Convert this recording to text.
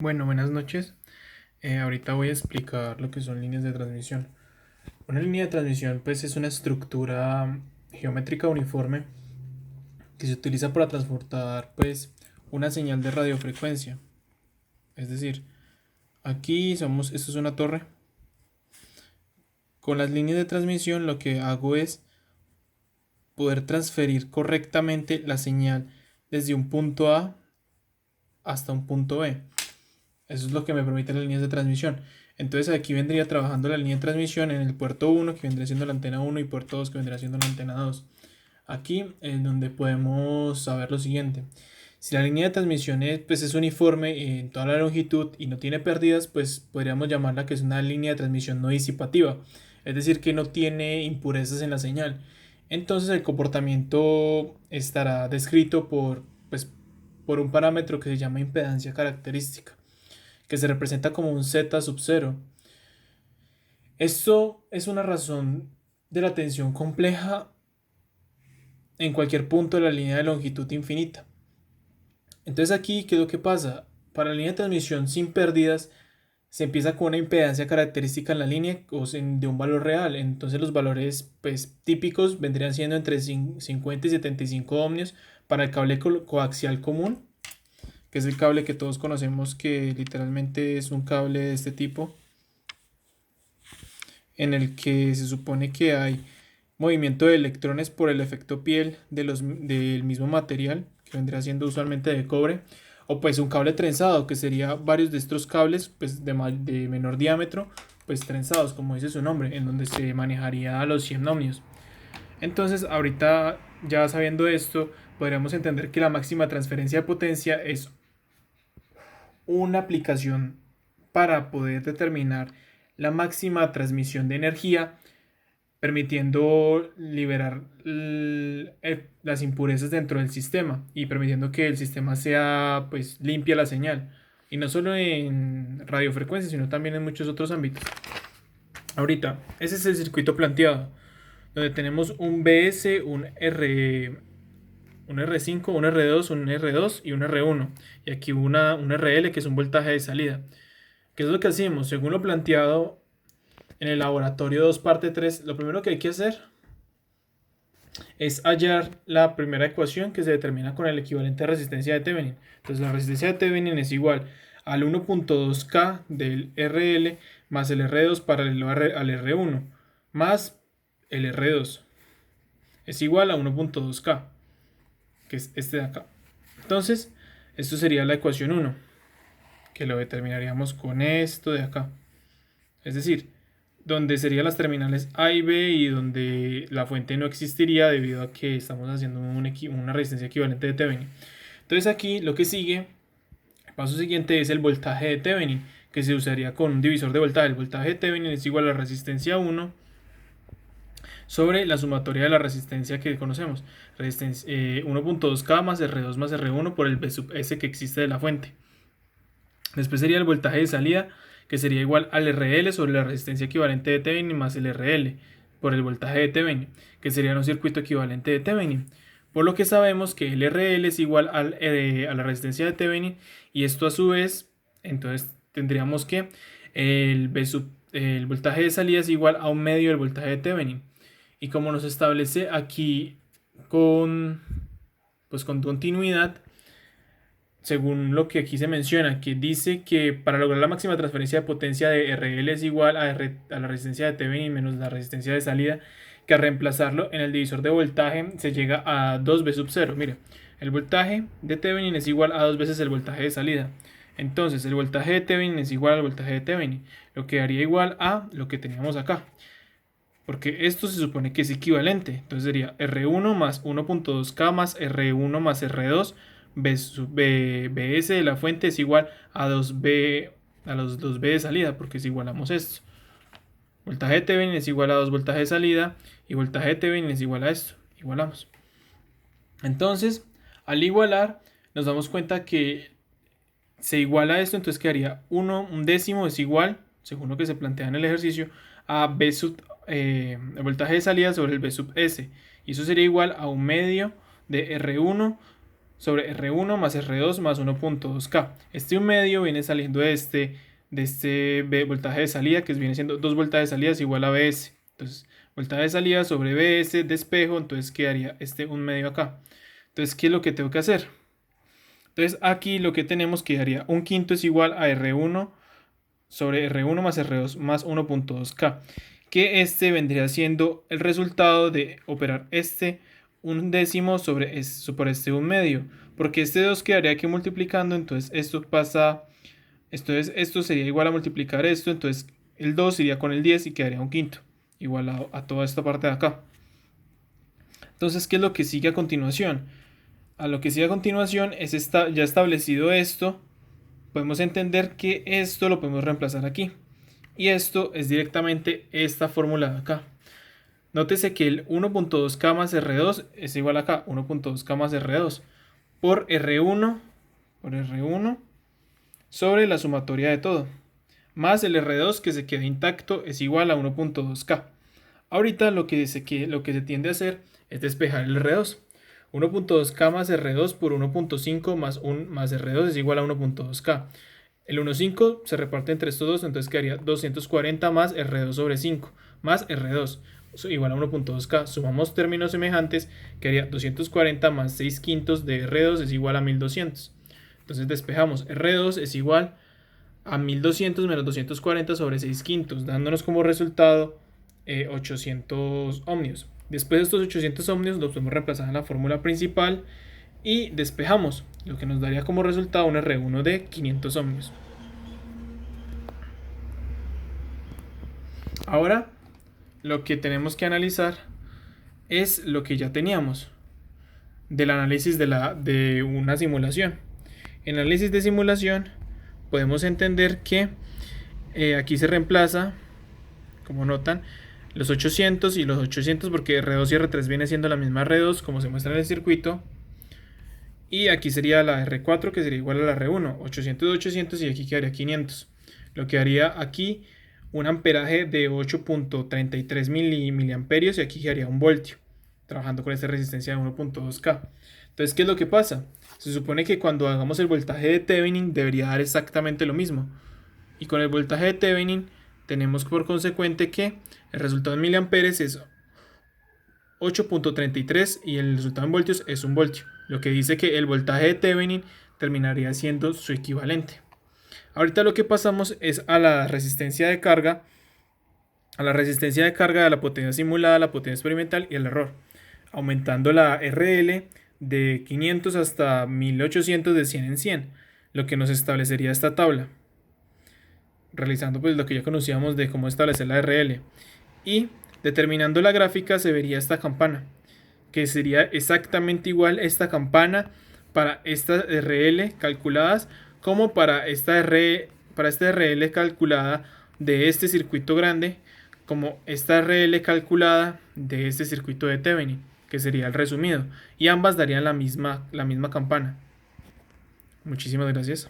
Bueno, buenas noches. Ahorita voy a explicar lo que son líneas de transmisión. Una línea de transmisión pues es una estructura geométrica uniforme que se utiliza para transportar pues una señal de radiofrecuencia. Es decir, esto es una torre. Con las líneas de transmisión lo que hago es poder transferir correctamente la señal desde un punto A hasta un punto B. Eso es lo que me permiten las líneas de transmisión. Entonces aquí vendría trabajando la línea de transmisión en el puerto 1, que vendría siendo la antena 1, y puerto 2, que vendría siendo la antena 2. Aquí es donde podemos saber lo siguiente. Si la línea de transmisión es uniforme en toda la longitud y no tiene pérdidas, pues podríamos llamarla que es una línea de transmisión no disipativa. Es decir, que no tiene impurezas en la señal. Entonces el comportamiento estará descrito por un parámetro que se llama impedancia característica, que se representa como un Z sub 0. Esto es una razón de la tensión compleja en cualquier punto de la línea de longitud infinita. Entonces aquí, ¿qué es lo que pasa? Para la línea de transmisión sin pérdidas, se empieza con una impedancia característica en la línea de un valor real. Entonces los valores típicos vendrían siendo entre 50 y 75 ohmios para el cable coaxial común, que es el cable que todos conocemos, que literalmente es un cable de este tipo, en el que se supone que hay movimiento de electrones por el efecto piel del mismo material, que vendría siendo usualmente de cobre, o pues un cable trenzado, que sería varios de estos cables de menor diámetro, pues trenzados, como dice su nombre, en donde se manejaría a los 100 ohmios. Entonces, ahorita ya sabiendo esto, podríamos entender que la máxima transferencia de potencia es una aplicación para poder determinar la máxima transmisión de energía, permitiendo liberar las impurezas dentro del sistema y permitiendo que el sistema sea pues limpia la señal, y no solo en radiofrecuencia sino también en muchos otros ámbitos. Ahorita ese es el circuito planteado, donde tenemos un BS, un R5, un R2, un R2 y un R1, y aquí un RL, que es un voltaje de salida. ¿Qué es lo que hacemos? Según lo planteado en el laboratorio 2 parte 3, lo primero que hay que hacer es hallar la primera ecuación, que se determina con el equivalente de resistencia de Thevenin. Entonces la resistencia de Thevenin es igual al 1.2K del RL más el R2 paralelo al R1 más el R2 es igual a 1.2K, que es este de acá. Entonces esto sería la ecuación 1, que lo determinaríamos con esto de acá. Es decir, donde serían las terminales A y B, y donde la fuente no existiría debido a que estamos haciendo una resistencia equivalente de Thevenin. Entonces aquí lo que sigue, el paso siguiente, es el voltaje de Thevenin, que se usaría con un divisor de voltaje. El voltaje de Thevenin es igual a la resistencia 1 sobre la sumatoria de la resistencia que conocemos, 1.2K más R2 más R1 por el B sub S que existe de la fuente. Después sería el voltaje de salida, que sería igual al RL sobre la resistencia equivalente de Thevenin más el RL por el voltaje de Thevenin, que sería un circuito equivalente de Thevenin. Por lo que sabemos que el RL es igual a la resistencia de Thevenin, y esto a su vez, entonces tendríamos que el voltaje de salida es igual a un medio del voltaje de Thevenin. Y como nos establece aquí con continuidad, según lo que aquí se menciona, que dice que para lograr la máxima transferencia de potencia de RL es igual a la resistencia de Thevenin menos la resistencia de salida, que a reemplazarlo en el divisor de voltaje se llega a 2B sub 0. Mire, el voltaje de Thevenin es igual a 2 veces el voltaje de salida. Entonces el voltaje de Thevenin es igual al voltaje de Thevenin, lo que daría igual a lo que teníamos acá, porque esto se supone que es equivalente. Entonces sería R1 más 1.2K más R1 más R2 BS de la fuente es igual a 2B, a los 2B de salida, porque si igualamos esto, voltaje de Thevenin es igual a 2 voltaje de salida, y voltaje de Thevenin es igual a esto, igualamos. Entonces al igualar nos damos cuenta que se iguala esto, entonces quedaría un décimo es igual, según lo que se plantea en el ejercicio, a B sub, el voltaje de salida sobre el B sub S, y eso sería igual a un medio de R1 sobre R1 más R2 más 1.2K. Este 1 medio viene saliendo de este voltaje de salida, que viene siendo 2 voltajes de salida es igual a BS. Entonces, voltaje de salida sobre BS de espejo, entonces quedaría este 1 medio acá. Entonces, ¿qué es lo que tengo que hacer? Entonces, aquí lo que tenemos quedaría 1/5 es igual a R1 sobre R1 más R2 más 1.2K. Que este vendría siendo el resultado de operar este 1/10 por este 1 medio. Porque este 2 quedaría aquí multiplicando, entonces esto pasa, esto sería igual a multiplicar esto, entonces el 2 iría con el 10 y quedaría 1/5, igual a toda esta parte de acá. Entonces, ¿qué es lo que sigue a continuación? A lo que sigue a continuación es ya establecido esto, podemos entender que esto lo podemos reemplazar aquí. Y esto es directamente esta fórmula de acá. Nótese que el 1.2K más R2 es igual a acá, 1.2K más R2 por R1 sobre la sumatoria de todo, más el R2 que se queda intacto es igual a 1.2K. Ahorita lo que se tiende a hacer es despejar el R2. 1.2K más R2 por 1.5 más R2 es igual a 1.2K. El 1.5 se reparte entre estos dos, entonces quedaría 240 más R2 sobre 5 más R2 igual a 1.2K. Sumamos términos semejantes, quedaría 240 más 6/5 de R2 es igual a 1200. Entonces despejamos, R2 es igual a 1200 menos 240 sobre 6/5, dándonos como resultado 800 ohmios. Después de estos 800 ohmios los podemos reemplazar en la fórmula principal y despejamos, lo que nos daría como resultado un R1 de 500 ohmios. Ahora lo que tenemos que analizar es lo que ya teníamos del análisis de una simulación. En el análisis de simulación podemos entender que aquí se reemplaza, como notan, los 800 y los 800 porque R2 y R3 viene siendo la misma R2 como se muestra en el circuito. Y aquí sería la R4 que sería igual a la R1, 800 de 800 y aquí quedaría 500. Lo que haría aquí un amperaje de 8.33 miliamperios y aquí quedaría 1 voltio, trabajando con esta resistencia de 1.2K. Entonces, ¿qué es lo que pasa? Se supone que cuando hagamos el voltaje de Thevenin debería dar exactamente lo mismo. Y con el voltaje de Thevenin tenemos por consecuente que el resultado en miliamperes es 8.33 y el resultado en voltios es 1 voltio, lo que dice que el voltaje de Thevenin terminaría siendo su equivalente. Ahorita lo que pasamos es a la resistencia de carga, de la potencia simulada, la potencia experimental y el error, aumentando la RL de 500 hasta 1800 de 100 en 100, lo que nos establecería esta tabla, realizando pues lo que ya conocíamos de cómo establecer la RL. Y determinando la gráfica se vería esta campana, que sería exactamente igual a esta campana para estas RL calculadas como para esta RL calculada de este circuito grande, como esta RL calculada de este circuito de Thevenin, que sería el resumido, y ambas darían la misma campana. Muchísimas gracias.